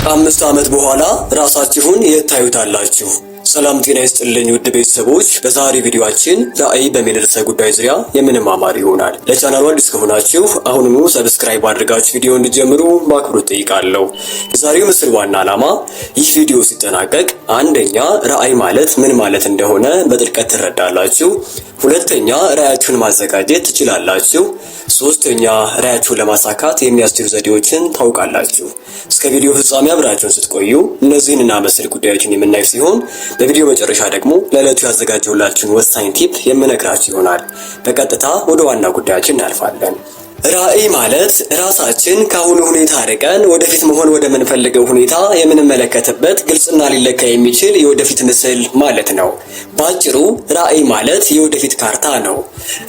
ከ5 ዓመት በኋላ ራሳችሁን የት ታዩታላችሁ? ሰላም ጤና ይስጥልኝ ውድ ቤተሰቦች፣ በዛሬ ቪዲዮአችን ራዕይ በሚል ርዕሰ ጉዳይ ዙሪያ የምንማማር ይሆናል። ለቻናሉ አዲስ ከሆናችሁ አሁኑኑ ሰብስክራይብ አድርጋችሁ ቪዲዮ እንዲጀምሩ በአክብሮት ጠይቃለሁ። የዛሬው ምስል ዋና ዓላማ ይህ ቪዲዮ ሲጠናቀቅ አንደኛ ራዕይ ማለት ምን ማለት እንደሆነ በጥልቀት ትረዳላችሁ። ሁለተኛ ራዕያችሁን ማዘጋጀት ትችላላችሁ። ሶስተኛ ራዕያችሁን ለማሳካት የሚያስችሉ ዘዴዎችን ታውቃላችሁ። እስከ ቪዲዮ ፍጻሜ አብራችሁን ስትቆዩ እነዚህንና መሰል ጉዳዮችን የምናይ ሲሆን በቪዲዮ መጨረሻ ደግሞ ለዕለቱ ያዘጋጀሁላችሁን ወሳኝ ቲፕ የምነግራችሁ ይሆናል። በቀጥታ ወደ ዋና ጉዳያችን እናልፋለን። ራዕይ ማለት ራሳችን ከአሁኑ ሁኔታ ርቀን ወደፊት መሆን ወደምንፈልገው ሁኔታ የምንመለከትበት ግልጽና ሊለካ የሚችል የወደፊት ምስል ማለት ነው። ባጭሩ ራዕይ ማለት የወደፊት ካርታ ነው።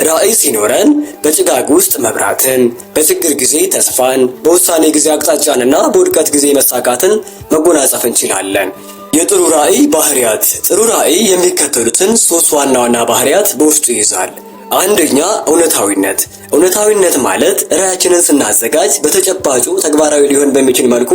ራዕይ ሲኖረን በጭጋግ ውስጥ መብራትን፣ በችግር ጊዜ ተስፋን፣ በውሳኔ ጊዜ አቅጣጫንና በውድቀት ጊዜ መሳካትን መጎናጸፍ እንችላለን። የጥሩ ራዕይ ባህሪያት። ጥሩ ራዕይ የሚከተሉትን 3 ዋና ዋና ባህሪያት በውስጡ ይይዛል። አንደኛ እውነታዊነት። እውነታዊነት ማለት ራዕያችንን ስናዘጋጅ በተጨባጩ ተግባራዊ ሊሆን በሚችል መልኩ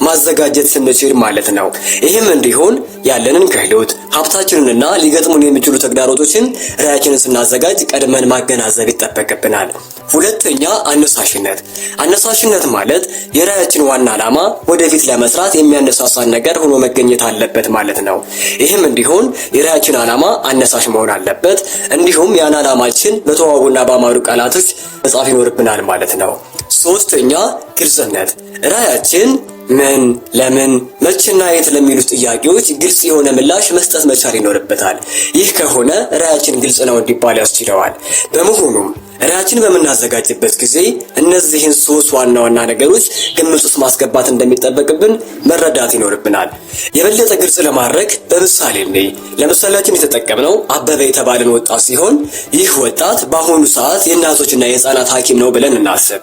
ማዘጋጀት ስንችል ማለት ነው። ይህም እንዲሆን ያለንን ክህሎት፣ ሀብታችንንና ሊገጥሙን የሚችሉ ተግዳሮቶችን ራዕያችንን ስናዘጋጅ ቀድመን ማገናዘብ ይጠበቅብናል። ሁለተኛ አነሳሽነት። አነሳሽነት ማለት የራዕያችን ዋና ዓላማ ወደፊት ለመስራት የሚያነሳሳን ነገር ሆኖ መገኘት አለበት ማለት ነው። ይህም እንዲሆን የራዕያችን ዓላማ አነሳሽ መሆን አለበት። እንዲሁም ያን ዓላማችን በተዋቡና በአማሩ ቃላቶች መጻፍ ይኖርብናል ማለት ነው። ሶስተኛ ግልጽነት። ራዕያችን ምን፣ ለምን፣ መቼና የት ለሚሉት ጥያቄዎች ግልጽ የሆነ ምላሽ መስጠት መቻል ይኖርበታል። ይህ ከሆነ ራዕያችን ግልጽ ነው እንዲባል ያስችለዋል። በመሆኑም ራዕያችን በምናዘጋጅበት ጊዜ እነዚህን 3 ዋና ዋና ነገሮች ግምት ውስጥ ማስገባት እንደሚጠበቅብን መረዳት ይኖርብናል። የበለጠ ግልጽ ለማድረግ በምሳሌ ነይ። ለምሳሌያችን የተጠቀምነው አበበ የተባለን ወጣት ሲሆን ይህ ወጣት በአሁኑ ሰዓት የእናቶችና የህፃናት ሐኪም ነው ብለን እናስብ።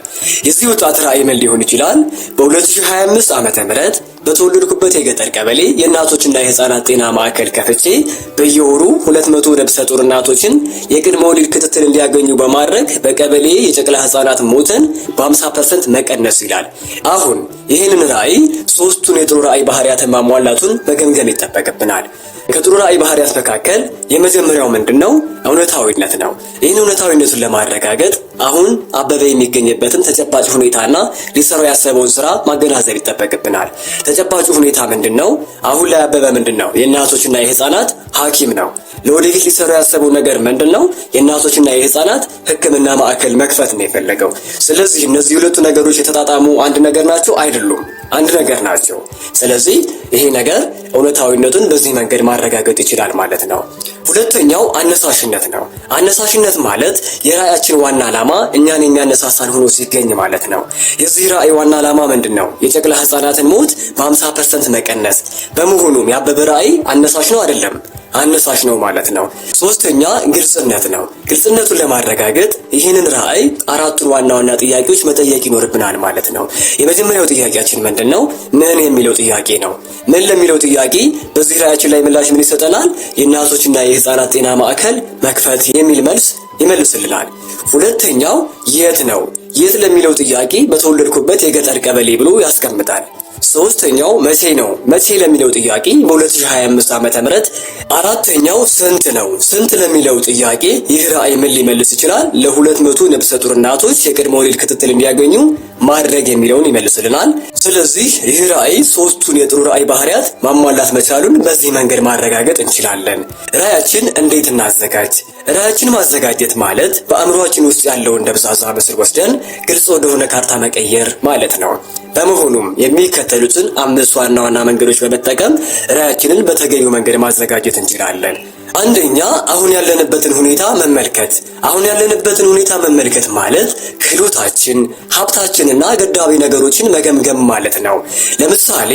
የዚህ ወጣት ራዕይ ምን ሊሆን ይችላል? በ2025 ዓመተ ምህረት በተወለድኩበት የገጠር ቀበሌ የእናቶችና የህፃናት ጤና ማዕከል ከፍቼ በየወሩ 200 ነፍሰ ጡር እናቶችን የቅድመ ወሊድ ክትትል እንዲያገኙ በማድረግ በቀበሌ የጨቅላ ህፃናት ሞትን በ50% መቀነስ ይላል። አሁን ይህንን ራዕይ 3ቱን የጥሩ ራዕይ ባህሪያትን ማሟላቱን መገምገም ይጠበቅብናል። ከጥሩ ራዕይ ባህሪያት መካከል የመጀመሪያው ምንድነው? እውነታዊነት ነው። ይህን እውነታዊነቱን ለማረጋገጥ አሁን አበበ የሚገኝበትን ተጨባጭ ሁኔታና ሊሰራው ያሰበውን ስራ ማገናዘብ ይጠበቅብናል። ተጨባጭ ሁኔታ ምንድነው? አሁን ላይ አበበ ምንድነው? የእናቶችና የህፃናት ሐኪም ነው። ለወደፊት ሊሰራው ያሰበው ነገር ምንድነው? የእናቶችና የህፃናት ሕክምና ማዕከል መክፈት ነው የፈለገው። ስለዚህ እነዚህ ሁለቱ ነገሮች የተጣጣሙ አንድ ነገር ናቸው? አይደሉም፣ አንድ ነገር ናቸው። ስለዚህ ይሄ ነገር እውነታዊነቱን በዚህ መንገድ ማረጋገጥ ይችላል ማለት ነው። ሁለተኛው አነሳሽነት ነው። አነሳሽነት ማለት የራዕያችን ዋና ዓላማ እኛን የሚያነሳሳን ሆኖ ሲገኝ ማለት ነው። የዚህ ራዕይ ዋና ዓላማ ምንድነው? የጨቅላ ህፃናትን ሞት በ50% መቀነስ። በመሆኑም የአበበ ራዕይ አነሳሽ ነው አይደለም? አነሳሽ ነው ማለት ነው። ሶስተኛ ግልጽነት ነው። ግልጽነቱን ለማረጋገጥ ይህንን ራዕይ 4ቱን ዋና ዋና ጥያቄዎች መጠየቅ ይኖርብናል ማለት ነው። የመጀመሪያው ጥያቄያችን ምንድነው? ምን የሚለው ጥያቄ ነው። ምን ለሚለው ጥያቄ በዚህ ራዕያችን ላይ ምላሽ ምን ይሰጠናል? የእናቶችና የህፃናት ጤና ማዕከል መክፈት የሚል መልስ ይመልስልናል። ሁለተኛው የት ነው። የት ለሚለው ጥያቄ በተወለድኩበት የገጠር ቀበሌ ብሎ ያስቀምጣል። ሶስተኛው መቼ ነው። መቼ ለሚለው ጥያቄ በ2025 ዓመተ ምህረት። አራተኛው ስንት ነው። ስንት ለሚለው ጥያቄ ይህ ራዕይ ምን ሊመልስ ይችላል? ለ200 ነፍሰ ጡር እናቶች የቅድመ ወሊድ ክትትል እንዲያገኙ ማድረግ የሚለውን ይመልስልናል። ስለዚህ ይህ ራዕይ 3ቱን የጥሩ ራዕይ ባህሪያት ማሟላት መቻሉን በዚህ መንገድ ማረጋገጥ እንችላለን። ራዕያችን እንዴት እናዘጋጅ? ራዕያችን ማዘጋጀት ማለት በአእምሮአችን ውስጥ ያለውን ደብዛዛ ምስል ወስደን ግልጽ ወደሆነ ካርታ መቀየር ማለት ነው። በመሆኑም የሚከተሉትን 5 ዋና ዋና መንገዶች በመጠቀም ራዕያችንን በተገቢው መንገድ ማዘጋጀት እንችላለን። አንደኛ አሁን ያለንበትን ሁኔታ መመልከት። አሁን ያለንበትን ሁኔታ መመልከት ማለት ክህሎታችን፣ ሀብታችንና ገዳቢ ነገሮችን መገምገም ማለት ነው። ለምሳሌ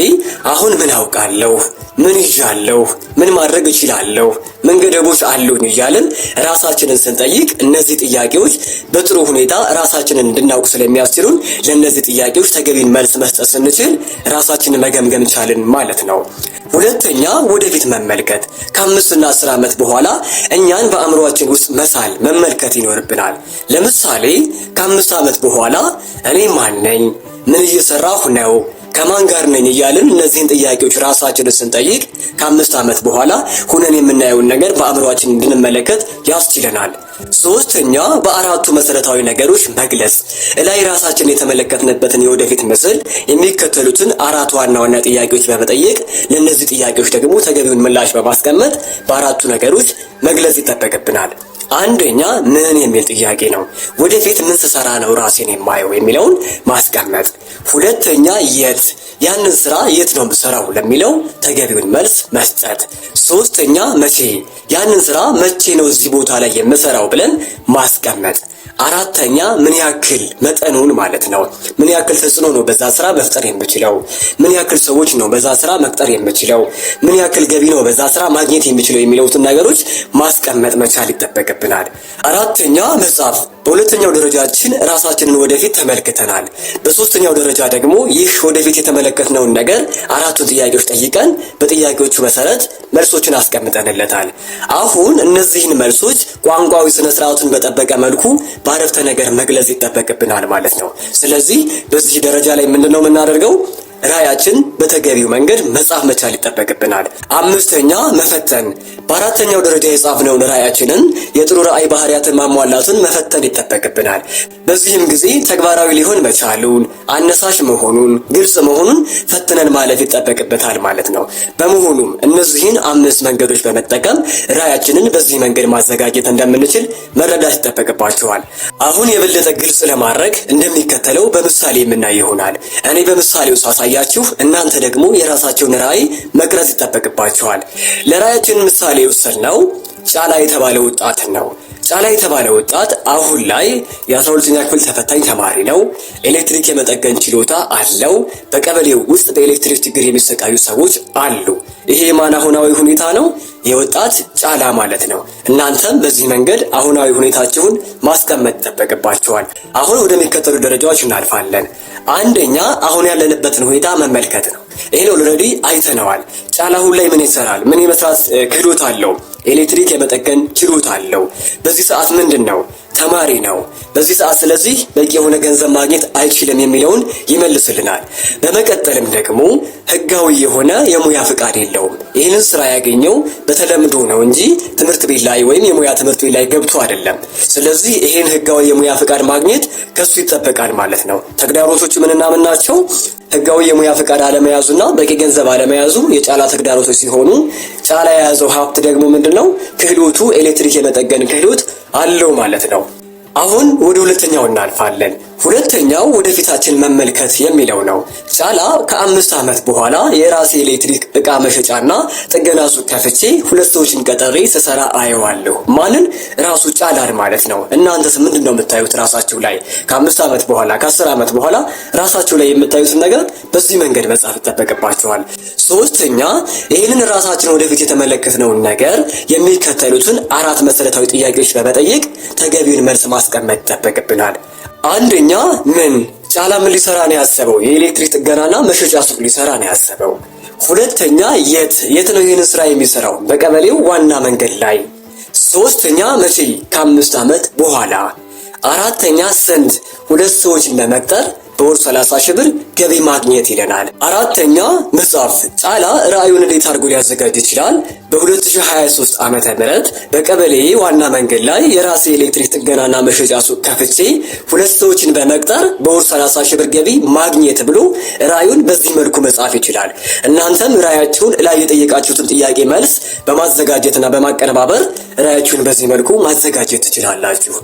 አሁን ምን አውቃለሁ፣ ምን ይዣለሁ፣ ምን ማድረግ እችላለሁ፣ ምን ገደቦች አሉኝ እያልን ራሳችንን ስንጠይቅ እነዚህ ጥያቄዎች በጥሩ ሁኔታ ራሳችንን እንድናውቅ ስለሚያስችሉን ለእነዚህ ጥያቄዎች ተገቢን መልስ መስጠት ስንችል ራሳችንን መገምገም ቻልን ማለት ነው። ሁለተኛ ወደፊት መመልከት። ከ5 እና 10 ዓመት በኋላ እኛን በአእምሮአችን ውስጥ መሳል መመልከት ይኖርብናል። ለምሳሌ ከ5 ዓመት በኋላ እኔ ማን ነኝ? ምን እየሰራሁ ነው? ከማን ጋር ነኝ እያልን እነዚህን ጥያቄዎች ራሳችንን ስንጠይቅ ከ5 ዓመት በኋላ ሁነን የምናየውን ነገር በአእምሯችን እንድንመለከት ያስችለናል። ሶስተኛ በአራቱ መሰረታዊ ነገሮች መግለጽ። እላይ ራሳችን የተመለከትንበትን የወደፊት ምስል የሚከተሉትን አራት ዋና ዋና ጥያቄዎች በመጠየቅ ለእነዚህ ጥያቄዎች ደግሞ ተገቢውን ምላሽ በማስቀመጥ በአራቱ ነገሮች መግለጽ ይጠበቅብናል። አንደኛ ምን የሚል ጥያቄ ነው። ወደፊት ምን ስሰራ ነው ራሴን የማየው የሚለውን ማስቀመጥ። ሁለተኛ የት፣ ያንን ስራ የት ነው የምሰራው ለሚለው ተገቢውን መልስ መስጠት። ሶስተኛ መቼ፣ ያንን ስራ መቼ ነው እዚህ ቦታ ላይ የምሰራው ብለን ማስቀመጥ። አራተኛ ምን ያክል፣ መጠኑን ማለት ነው። ምን ያክል ተጽዕኖ ነው በዛ ስራ መፍጠር የምችለው፣ ምን ያክል ሰዎች ነው በዛ ስራ መቅጠር የምችለው፣ ምን ያክል ገቢ ነው በዛ ስራ ማግኘት የምችለው የሚሉትን ነገሮች ማስቀመጥ መቻል ይጠበቅብናል። አራተኛ መጻፍ። በሁለተኛው ደረጃችን ራሳችንን ወደፊት ተመልክተናል። በሶስተኛው ደረጃ ደግሞ ይህ ወደፊት የተመለከትነውን ነገር አራቱን ጥያቄዎች ጠይቀን በጥያቄዎቹ መሰረት መልሶችን አስቀምጠንለታል። አሁን እነዚህን መልሶች ቋንቋዊ ስነ ስርዓቱን በጠበቀ መልኩ በአረፍተ ነገር መግለጽ ይጠበቅብናል ማለት ነው። ስለዚህ በዚህ ደረጃ ላይ ምንድነው የምናደርገው? ራዕያችን በተገቢው መንገድ መጻፍ መቻል ይጠበቅብናል። አምስተኛ መፈተን። በአራተኛው ደረጃ የጻፍነውን ራዕያችንን የጥሩ ራዕይ ባህሪያትን ማሟላቱን መፈተን ይጠበቅብናል። በዚህም ጊዜ ተግባራዊ ሊሆን መቻሉን፣ አነሳሽ መሆኑን፣ ግልጽ መሆኑን ፈትነን ማለፍ ይጠበቅበታል ማለት ነው። በመሆኑም እነዚህን 5 መንገዶች በመጠቀም ራዕያችንን በዚህ መንገድ ማዘጋጀት እንደምንችል መረዳት ይጠበቅባቸዋል። አሁን የበለጠ ግልጽ ለማድረግ እንደሚከተለው በምሳሌ የምናይ ይሆናል። እኔ በምሳሌው ሳሳያችሁ እናንተ ደግሞ የራሳችሁን ራዕይ መቅረጽ ይጠበቅባችኋል። ለራዕያችን ምሳሌ የወሰድነው ጫላ የተባለ ወጣት ነው። ጫላ የተባለ ወጣት አሁን ላይ የ12ኛ ክፍል ተፈታኝ ተማሪ ነው። ኤሌክትሪክ የመጠገን ችሎታ አለው። በቀበሌው ውስጥ በኤሌክትሪክ ችግር የሚሰቃዩ ሰዎች አሉ። ይሄ የማን አሁናዊ ሁኔታ ነው? የወጣት ጫላ ማለት ነው። እናንተም በዚህ መንገድ አሁናዊ ሁኔታችሁን ማስቀመጥ ይጠበቅባችኋል። አሁን ወደሚከተሉ ደረጃዎች እናልፋለን። አንደኛ አሁን ያለንበትን ሁኔታ መመልከት ነው። ይሄን ኦልሬዲ አይተነዋል። ጫላ አሁን ላይ ምን ይሰራል? ምን የመስራት ክህሎት አለው? ኤሌክትሪክ የመጠገን ችሎታ አለው። በዚህ ሰዓት ምንድነው? ተማሪ ነው። በዚህ ሰዓት ስለዚህ በቂ የሆነ ገንዘብ ማግኘት አይችልም የሚለውን ይመልስልናል። በመቀጠልም ደግሞ ህጋዊ የሆነ የሙያ ፍቃድ የለውም። ይህንን ስራ ያገኘው በተለምዶ ነው እንጂ ትምህርት ቤት ላይ ወይም የሙያ ትምህርት ቤት ላይ ገብቶ አይደለም። ስለዚህ ይህን ህጋዊ የሙያ ፍቃድ ማግኘት ከሱ ይጠበቃል ማለት ነው። ተግዳሮቶቹ ምንና ምን ናቸው? ህጋዊ የሙያ ፍቃድ አለመያዙና በቂ ገንዘብ አለመያዙ የጫላ ተግዳሮቶች ሲሆኑ፣ ጫላ የያዘው ሀብት ደግሞ ምንድነው? ክህሎቱ ኤሌክትሪክ የመጠገን ክህሎት አለው ማለት ነው። አሁን ወደ ሁለተኛው እናልፋለን። ሁለተኛው ወደፊታችን መመልከት የሚለው ነው። ጫላ ከ5 ዓመት በኋላ የራሴ ኤሌክትሪክ እቃ መሸጫና ጥገና ሱቅ ከፍቼ 2 ሰዎችን ቀጠሬ ስሰራ አየዋለሁ። ማንን? ራሱ ጫላን ማለት ነው። እናንተስ ምንድነው የምታዩት ራሳችሁ ላይ? ከ5 ዓመት በኋላ ከ10 ዓመት በኋላ ራሳችሁ ላይ የምታዩትን ነገር በዚህ መንገድ መጻፍ ይጠበቅባችኋል። ሶስተኛ ይህንን ራሳችን ወደፊት የተመለከትነውን ነገር የሚከተሉትን 4 መሰረታዊ ጥያቄዎች በመጠየቅ ተገቢውን መልስ ማስቀመጥ ይጠበቅብናል። አንደኛ ምን? ጫላ ምን ሊሰራ ነው ያሰበው? የኤሌክትሪክ ጥገናና መሸጫ ሱቅ ሊሰራ ነው ያሰበው። ሁለተኛ የት ነው ይህንን ስራ የሚሰራው? በቀበሌው ዋና መንገድ ላይ። ሶስተኛ መቼ? ከ5 ዓመት በኋላ። አራተኛ ስንት? 2 ሰዎችን በመቅጠር በወር 30 ሺህ ብር ገቢ ማግኘት ይለናል። አራተኛ መጻፍ። ጫላ ራዕዩን እንዴት አድርጎ ሊያዘጋጅ ይችላል? በ2023 ዓመተ ምህረት በቀበሌ ዋና መንገድ ላይ የራሴ ኤሌክትሪክ ጥገናና መሸጫ ሱቅ ከፍቼ 2 ሰዎችን በመቅጠር በወር 30 ሺህ ብር ገቢ ማግኘት ብሎ ራዕዩን በዚህ መልኩ መጻፍ ይችላል። እናንተም ራዕያችሁን ላይ የጠየቃችሁትን ጥያቄ መልስ በማዘጋጀትና በማቀነባበር ራዕያችሁን በዚህ መልኩ ማዘጋጀት ትችላላችሁ።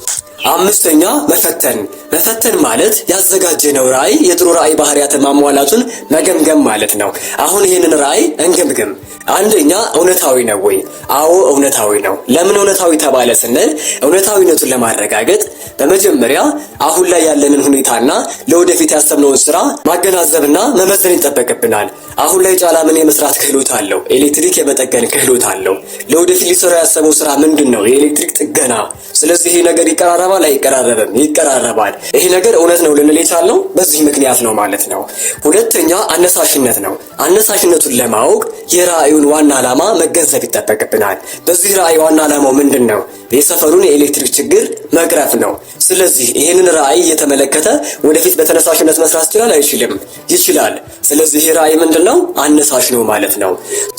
አምስተኛ መፈተን። መፈተን ማለት ያዘጋጀነው ራዕይ የጥሩ ራዕይ ባህሪያትን ማሟላቱን መገምገም ማለት ነው። አሁን ይህንን ራዕይ እንገምግም። አንደኛ እውነታዊ ነው ወይ? አዎ እውነታዊ ነው። ለምን እውነታዊ ተባለ ስንል እውነታዊነቱን ለማረጋገጥ በመጀመሪያ አሁን ላይ ያለንን ሁኔታና ለወደፊት ያሰብነውን ስራ ማገናዘብና መመዘን ይጠበቅብናል። አሁን ላይ ጫላ ምን የመስራት ክህሎት አለው? ኤሌክትሪክ የመጠገን ክህሎት አለው። ለወደፊት ሊሰራ ያሰበው ስራ ምንድነው? የኤሌክትሪክ ጥገና። ስለዚህ ይሄ ነገር ይቀራረባል አይቀራረብም? ይቀራረባል። ይሄ ነገር እውነት ነው ልንል የቻልነው በዚህ ምክንያት ነው ማለት ነው። ሁለተኛ አነሳሽነት ነው። አነሳሽነቱን ለማወቅ የራዕዩን ዋና ዓላማ መገንዘብ ይጠበቅብናል። በዚህ ራዕይ ዋና ዓላማው ምንድነው? የሰፈሩን የኤሌክትሪክ ችግር መቅረፍ ነው። ስለዚህ ይህንን ራዕይ እየተመለከተ ወደፊት በተነሳሽነት መስራት ይችላል አይችልም? ይችላል። ስለዚህ ይህ ራዕይ ምንድነው? አነሳሽ ነው ማለት ነው።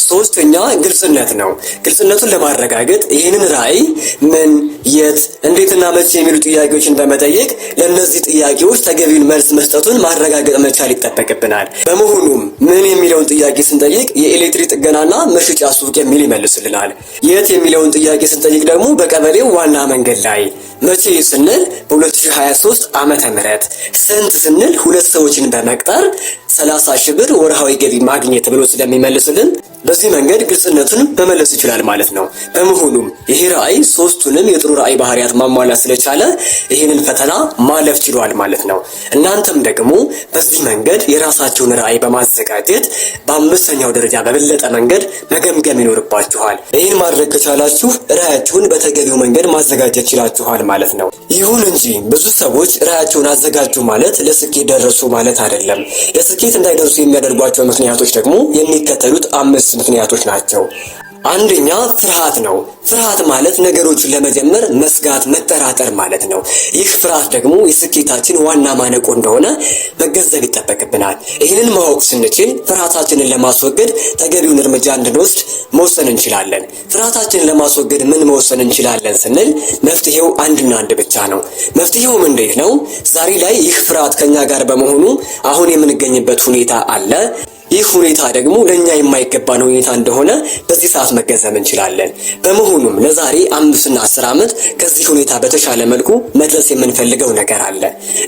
ሶስተኛ ግልጽነት ነው። ግልጽነቱን ለማረጋገጥ ይህንን ራዕይ ምን፣ የት፣ እንዴትና መቼ የሚሉ ጥያቄዎችን በመጠየቅ ለእነዚህ ጥያቄዎች ተገቢውን መልስ መስጠቱን ማረጋገጥ መቻል ይጠበቅብናል። በመሆኑም ምን የሚለውን ጥያቄ ስንጠይቅ የኤሌክትሪክ ጥገናና መሸጫ ሱቅ የሚል ይመልስልናል። የት የሚለውን ጥያቄ ስንጠይቅ ደግሞ በቀበሌው ዋና መንገድ ላይ። መቼ ስንል በ2023 ዓመተ ምህረት። ስንት ስንል 2 ሰዎችን በመቅጠር 30 ሺህ ብር ወርሃዊ ገቢ ማግኘት ብሎ ስለሚመልስልን በዚህ መንገድ ግልጽነቱን መመለስ ይችላል ማለት ነው። በመሆኑም ይሄ ራዕይ ሶስቱንም የጥሩ ራዕይ ባህሪያት ማሟላት ስለቻለ ይህንን ፈተና ማለፍ ችሏል ማለት ነው። እናንተም ደግሞ በዚህ መንገድ የራሳችሁን ራዕይ በማዘጋጀት በአምስተኛው ደረጃ በበለጠ መንገድ መገምገም ይኖርባችኋል። ይህን ማድረግ ከቻላችሁ ራዕያችሁን በተገቢው መንገድ ማዘጋጀት ችላችኋል ማለት ነው። ይሁን እንጂ ብዙ ሰዎች ራዕያቸውን አዘጋጁ ማለት ለስኬት ደረሱ ማለት አይደለም። ለስኬት እንዳይደርሱ የሚያደርጓቸው ምክንያቶች ደግሞ የሚከተሉት 5 ምክንያቶች ናቸው። አንደኛ ፍርሃት ነው። ፍርሃት ማለት ነገሮችን ለመጀመር መስጋት፣ መጠራጠር ማለት ነው። ይህ ፍርሃት ደግሞ የስኬታችን ዋና ማነቆ እንደሆነ መገንዘብ ይጠበቅብናል። ይህንን ማወቅ ስንችል ፍርሃታችንን ለማስወገድ ተገቢውን እርምጃ እንድንወስድ መወሰን እንችላለን። ፍርሃታችንን ለማስወገድ ምን መወሰን እንችላለን ስንል መፍትሄው አንድና አንድ ብቻ ነው። መፍትሄውም እንዴት ነው? ዛሬ ላይ ይህ ፍርሃት ከኛ ጋር በመሆኑ አሁን የምንገኝበት ሁኔታ አለ። ይህ ሁኔታ ደግሞ ለኛ የማይገባን ሁኔታ እንደሆነ በዚህ ሰዓት መገንዘብ እንችላለን። በመሆኑም ለዛሬ 5 እና 10 ዓመት ከዚህ ሁኔታ በተሻለ መልኩ መድረስ የምንፈልገው ነገር አለ።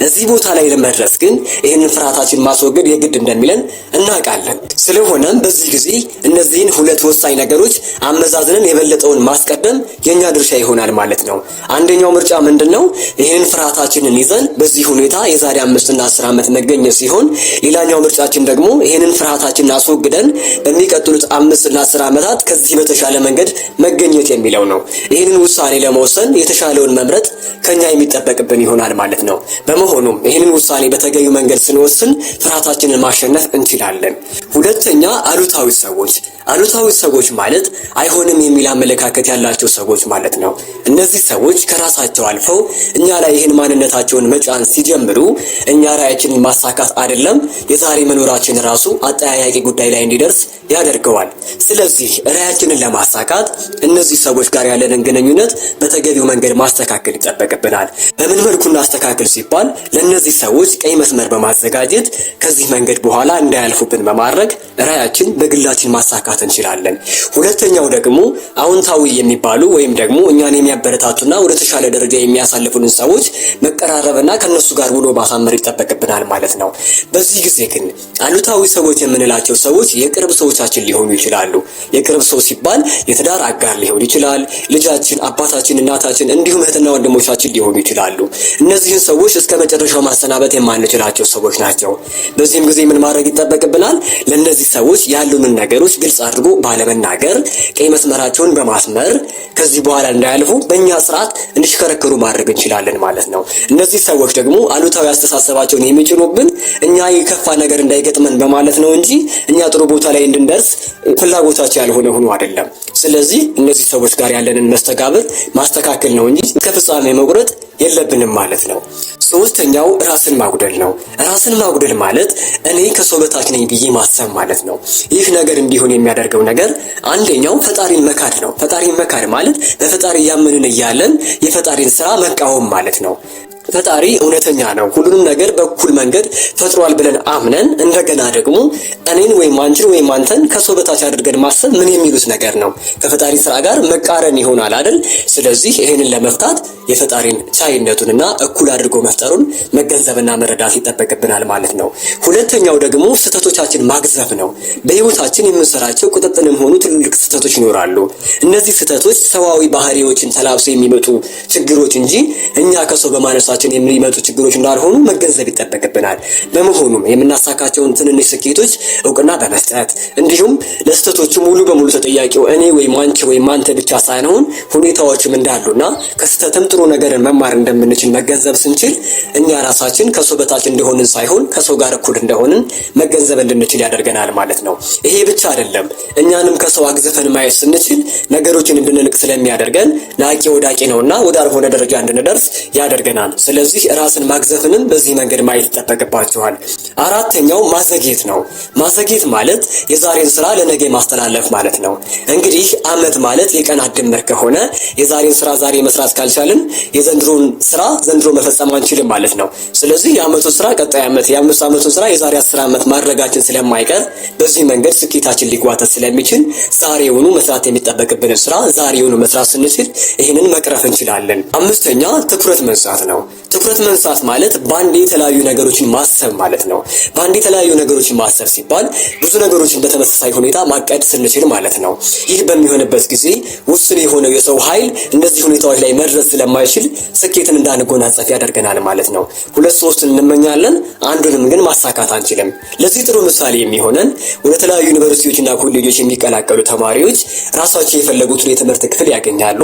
እዚህ ቦታ ላይ ለመድረስ ግን ይህንን ፍርሃታችን ማስወገድ የግድ እንደሚለን እናውቃለን። ስለሆነም በዚህ ጊዜ እነዚህን 2 ወሳኝ ነገሮች አመዛዝነን የበለጠውን ማስቀደም የኛ ድርሻ ይሆናል ማለት ነው። አንደኛው ምርጫ ምንድነው? ይህንን ፍርሃታችንን ይዘን በዚህ ሁኔታ የዛሬ 5 እና 10 ዓመት መገኘት ሲሆን፣ ሌላኛው ምርጫችን ደግሞ ይህንን ፍርሃታችንን አስወግደን በሚቀጥሉት 5 እና 10 ዓመታት ከዚህ በተሻለ መንገድ መገኘት የሚለው ነው። ይህንን ውሳኔ ለመወሰን የተሻለውን መምረጥ ከኛ የሚጠበቅብን ይሆናል ማለት ነው። በመሆኑም ይህንን ውሳኔ በተገቢው መንገድ ስንወስን ፍርሃታችንን ማሸነፍ እንችላለን። ሁለተኛ አሉታዊ ሰዎች። አሉታዊ ሰዎች ማለት አይሆንም የሚል አመለካከት ያላቸው ሰዎች ማለት ነው። እነዚህ ሰዎች ከራሳቸው አልፈው እኛ ላይ ይህን ማንነታቸውን መጫን ሲጀምሩ እኛ ራዕያችንን ማሳካት አይደለም የዛሬ መኖራችን ራሱ አጠያያቂ ጉዳይ ላይ እንዲደርስ ያደርገዋል። ስለዚህ ራዕያችንን ለማሳካት እነዚህ ሰዎች ጋር ያለንን ግንኙነት በተገቢው መንገድ ማስተካከል ይጠበቅብናል። በምን መልኩ እናስተካክል ሲባል ለእነዚህ ሰዎች ቀይ መስመር በማዘጋጀት ከዚህ መንገድ በኋላ እንዳያልፉብን በማድረግ ራዕያችን በግላችን ማሳካት እንችላለን። ሁለተኛው ደግሞ አዎንታዊ የሚባሉ ወይም ደግሞ እኛን የሚያበረታቱና ወደ ተሻለ ደረጃ የሚያሳልፉንን ሰዎች መቀራረብና ከነሱ ጋር ውሎ ማሳመር ይጠበቅብናል ማለት ነው። በዚህ ጊዜ ግን አሉታዊ ሰዎች የምንላቸው ሰዎች የቅርብ ሰዎቻችን ሊሆኑ ይችላሉ። የቅርብ ሰው ሲባል የትዳር አጋር ሊሆን ይችላል፣ ልጃችን፣ አባታችን፣ እናታችን እንዲሁም እህትና ወንድሞቻችን ሊሆኑ ይችላሉ። እነዚህን ሰዎች እስከ መጨረሻው ማሰናበት የማንችላቸው ሰዎች ናቸው። በዚህም ጊዜ ምን ማድረግ ይጠበቅብናል? ለእነዚህ ሰዎች ያሉንን ነገሮች ግልጽ አድርጎ ባለመናገር ቀይ መስመራቸውን በማስመር ከዚህ በኋላ እንዳያልፉ በእኛ ስርዓት እንዲሽከረከሩ ማድረግ እንችላለን ማለት ነው። እነዚህ ሰዎች ደግሞ አሉታዊ አስተሳሰባቸውን የሚጭኑብን እኛ የከፋ ነገር እንዳይገጥመን በማለት ነው እንጂ እኛ ጥሩ ቦታ ላይ እንድንደርስ ፍላጎታቸው ያልሆነ ሆኖ አይደለም። ስለዚህ እነዚህ ሰዎች ጋር ያለንን መስተጋብር ማስተካከል ነው እንጂ ከፍጻሜ መቁረጥ የለብንም ማለት ነው። ሶስተኛው ራስን ማጉደል ነው። ራስን ማጉደል ማለት እኔ ከሰው በታች ነኝ ብዬ ማሰብ ማለት ነው። ይህ ነገር እንዲሆን የሚያደርገው ነገር አንደኛው ፈጣሪን መካድ ነው። ፈጣሪን መካድ ማለት በፈጣሪ ያመንን እያለን የፈጣሪን ስራ መቃወም ማለት ነው። ፈጣሪ እውነተኛ ነው፣ ሁሉንም ነገር በኩል መንገድ ፈጥሯል ብለን አምነን እንደገና ደግሞ እኔን ወይም አንቺን ወይም አንተን ከሰው በታች አድርገን ማሰብ ምን የሚሉት ነገር ነው? ከፈጣሪ ስራ ጋር መቃረን ይሆናል አይደል? ስለዚህ ይሄንን ለመፍታት የፈጣሪን ቻይነቱንና እኩል አድርጎ መፍጠሩን መገንዘብና መረዳት ይጠበቅብናል ማለት ነው። ሁለተኛው ደግሞ ስህተቶቻችን ማግዘፍ ነው። በህይወታችን የምንሰራቸው ቁጥጥንም ሆኑ ትልልቅ ስህተቶች ይኖራሉ። እነዚህ ስህተቶች ሰዋዊ ባህሪዎችን ተላብሰው የሚመጡ ችግሮች እንጂ እኛ ከሰው በማነሳ የሚመጡ ችግሮች እንዳልሆኑ መገንዘብ ይጠበቅብናል። በመሆኑም የምናሳካቸውን ትንንሽ ስኬቶች እውቅና በመስጠት እንዲሁም ለስህተቶቹ ሙሉ በሙሉ ተጠያቂው እኔ ወይም አንቺ ወይም አንተ ብቻ ሳይሆን ሁኔታዎችም እንዳሉና ከስህተትም ጥሩ ነገርን መማር እንደምንችል መገንዘብ ስንችል እኛ ራሳችን ከሰው በታች እንደሆንን ሳይሆን ከሰው ጋር እኩል እንደሆንን መገንዘብ እንድንችል ያደርገናል ማለት ነው። ይሄ ብቻ አይደለም፣ እኛንም ከሰው አግዝፈን ማየት ስንችል ነገሮችን እንድንንቅ ስለሚያደርገን ናቂ ወዳቂ ነውና ወዳልሆነ ደረጃ እንድንደርስ ያደርገናል። ስለዚህ ራስን ማግዘፍንም በዚህ መንገድ ማየት ይጠበቅባችኋል። አራተኛው ማዘግየት ነው። ማዘግየት ማለት የዛሬን ስራ ለነገ ማስተላለፍ ማለት ነው። እንግዲህ አመት ማለት የቀናት ድምር ከሆነ የዛሬን ስራ ዛሬ መስራት ካልቻልን የዘንድሮን ስራ ዘንድሮ መፈጸም አንችልም ማለት ነው። ስለዚህ የአመቱን ስራ ቀጣይ አመት፣ የአምስት አመቱን ስራ የዛሬ 10 አመት ማድረጋችን ስለማይቀር በዚህ መንገድ ስኬታችን ሊጓተት ስለሚችል ዛሬውኑ መስራት የሚጠበቅብንን ስራ ዛሬውኑ መስራት ስንችል ይህንን መቅረፍ እንችላለን። አምስተኛ ትኩረት መንሳት ነው። ትኩረት መንሳት ማለት በአንድ የተለያዩ ነገሮችን ማሰብ ማለት ነው። በአንድ የተለያዩ ነገሮችን ማሰብ ሲባል ብዙ ነገሮችን በተመሳሳይ ሁኔታ ማቀድ ስንችል ማለት ነው። ይህ በሚሆንበት ጊዜ ውስን የሆነው የሰው ኃይል እነዚህ ሁኔታዎች ላይ መድረስ ስለማይችል ስኬትን እንዳንጎናጸፍ ያደርገናል ማለት ነው። 2-3 እንመኛለን፣ አንዱንም ግን ማሳካት አንችልም። ለዚህ ጥሩ ምሳሌ የሚሆነን ወደ ተለያዩ ዩኒቨርሲቲዎችና ኮሌጆች የሚቀላቀሉ ተማሪዎች ራሳቸው የፈለጉትን የትምህርት ክፍል ያገኛሉ።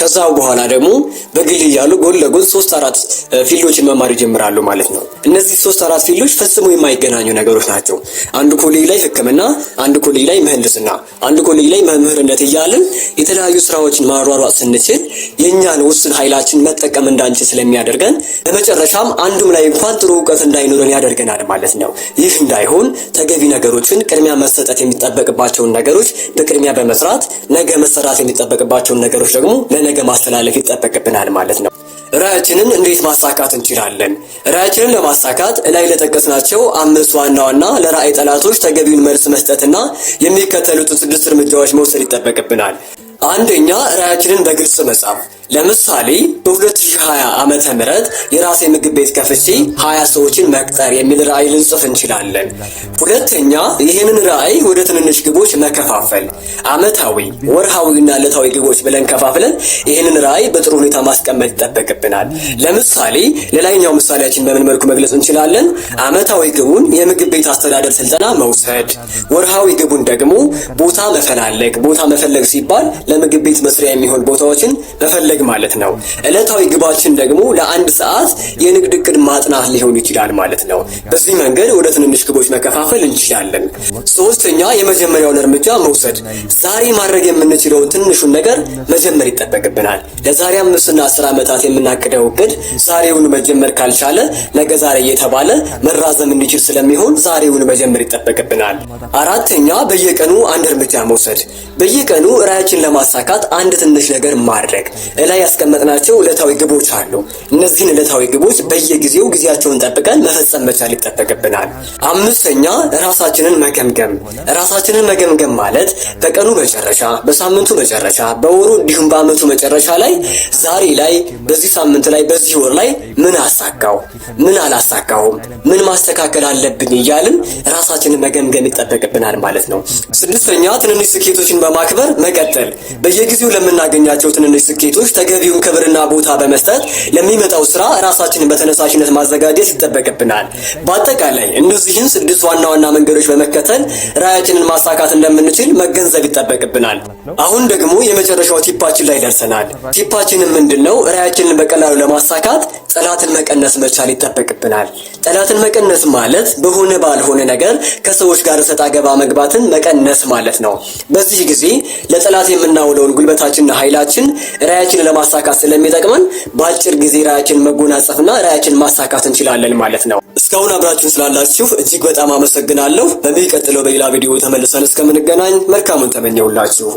ከዛ በኋላ ደግሞ በግል እያሉ ጎን ለጎን 3-4 ፊልዶችን መማር ይጀምራሉ ማለት ነው። እነዚህ 3-4 ፊልዶች ፈጽሞ የማይገናኙ ነገሮች ናቸው። አንዱ ኮሌጅ ላይ ሕክምና፣ አንዱ ኮሌጅ ላይ ምህንድስና፣ አንዱ ኮሌጅ ላይ መምህርነት እያልን የተለያዩ ስራዎችን ማሯሯጥ ስንችል የኛን ውስን ኃይላችን መጠቀም እንዳንችል ስለሚያደርገን በመጨረሻም አንዱም ላይ እንኳን ጥሩ እውቀት እንዳይኖረን ያደርገናል ማለት ነው። ይህ እንዳይሆን ተገቢ ነገሮችን ቅድሚያ መሰጠት የሚጠበቅባቸውን ነገሮች በቅድሚያ በመስራት ነገ መሰራት የሚጠበቅባቸውን ነገሮች ደግሞ ለነገ ማስተላለፍ ይጠበቅብናል ማለት ነው። ራዕያችንን እንዴት ማሳካት እንችላለን? ራዕያችንን ለማሳካት ላይ ለጠቀስናቸው 5 ዋና ዋና ለራዕይ ጠላቶች ተገቢውን መልስ መስጠትና የሚከተሉትን 6 እርምጃዎች መውሰድ ይጠበቅብናል። አንደኛ፣ ራዕያችንን በግልጽ መጻፍ። ለምሳሌ በ2020 ዓመተ ምህረት የራሴ ምግብ ቤት ከፍቼ 20 ሰዎችን መቅጠር የሚል ራዕይ ልንጽፍ እንችላለን። ሁለተኛ፣ ይህንን ራዕይ ወደ ትንንሽ ግቦች መከፋፈል። ዓመታዊ፣ ወርሃዊና ዕለታዊ ግቦች ብለን ከፋፍለን ይህንን ራዕይ በጥሩ ሁኔታ ማስቀመጥ ይጠበቅብናል። ለምሳሌ ሌላኛው ምሳሌያችን በምን መልኩ መግለጽ እንችላለን? ዓመታዊ ግቡን የምግብ ቤት አስተዳደር ስልጠና መውሰድ፣ ወርሃዊ ግቡን ደግሞ ቦታ መፈላለግ። ቦታ መፈለግ ሲባል ለምግብ ቤት መስሪያ የሚሆን ቦታዎችን መፈለግ ማለት ነው። ዕለታዊ ግባችን ደግሞ ለ1 ሰዓት የንግድ ዕቅድ ማጥናት ሊሆን ይችላል ማለት ነው። በዚህ መንገድ ወደ ትንንሽ ግቦች መከፋፈል እንችላለን። ሶስተኛ፣ የመጀመሪያውን እርምጃ መውሰድ። ዛሬ ማድረግ የምንችለውን ትንሹን ነገር መጀመር ይጠበቅብናል። ለዛሬ 5 እና 10 ዓመታት የምናቅደው ዕቅድ ዛሬውን መጀመር ካልቻለ ነገ ዛሬ እየተባለ መራዘም እንዲችል ስለሚሆን ዛሬውን መጀመር ይጠበቅብናል። አራተኛ፣ በየቀኑ አንድ እርምጃ መውሰድ። በየቀኑ ራዕያችንን ለማሳካት አንድ ትንሽ ነገር ማድረግ። ላይ ያስቀመጥናቸው ዕለታዊ ግቦች አሉ። እነዚህን ዕለታዊ ግቦች በየጊዜው ጊዜያቸውን ጠብቀን መፈጸም መቻል ይጠበቅብናል። አምስተኛ፣ ራሳችንን መገምገም። ራሳችንን መገምገም ማለት በቀኑ መጨረሻ፣ በሳምንቱ መጨረሻ፣ በወሩ እንዲሁም በዓመቱ መጨረሻ ላይ ዛሬ ላይ፣ በዚህ ሳምንት ላይ፣ በዚህ ወር ላይ ምን አሳካው፣ ምን አላሳካውም፣ ምን ማስተካከል አለብኝ እያልን ራሳችንን መገምገም ይጠበቅብናል ማለት ነው። ስድስተኛ፣ ትንንሽ ስኬቶችን በማክበር መቀጠል። በየጊዜው ለምናገኛቸው ትንንሽ ስኬቶች ተገቢውን ክብርና ቦታ በመስጠት ለሚመጣው ስራ ራሳችንን በተነሳሽነት ማዘጋጀት ይጠበቅብናል። በአጠቃላይ እነዚህን 6 ዋና ዋና መንገዶች በመከተል ራዕያችንን ማሳካት እንደምንችል መገንዘብ ይጠበቅብናል። አሁን ደግሞ የመጨረሻው ቲፓችን ላይ ደርሰናል። ቲፓችንን ምንድነው? ራዕያችንን በቀላሉ ለማሳካት ጠላትን መቀነስ መቻል ይጠበቅብናል። ጠላትን መቀነስ ማለት በሆነ ባልሆነ ነገር ከሰዎች ጋር ሰጣ ገባ መግባትን መቀነስ ማለት ነው። በዚህ ጊዜ ለጠላት የምናውለውን ጉልበታችንና ኃይላችን ራዕያችንን ለማሳካት ስለሚጠቅመን በአጭር ጊዜ ራዕያችንን መጎናጸፍና ራዕያችንን ማሳካት እንችላለን ማለት ነው። እስካሁን አብራችሁን ስላላችሁ እጅግ በጣም አመሰግናለሁ። በሚቀጥለው በሌላ ቪዲዮ ተመልሰን እስከምንገናኝ መልካሙን ተመኘሁላችሁ።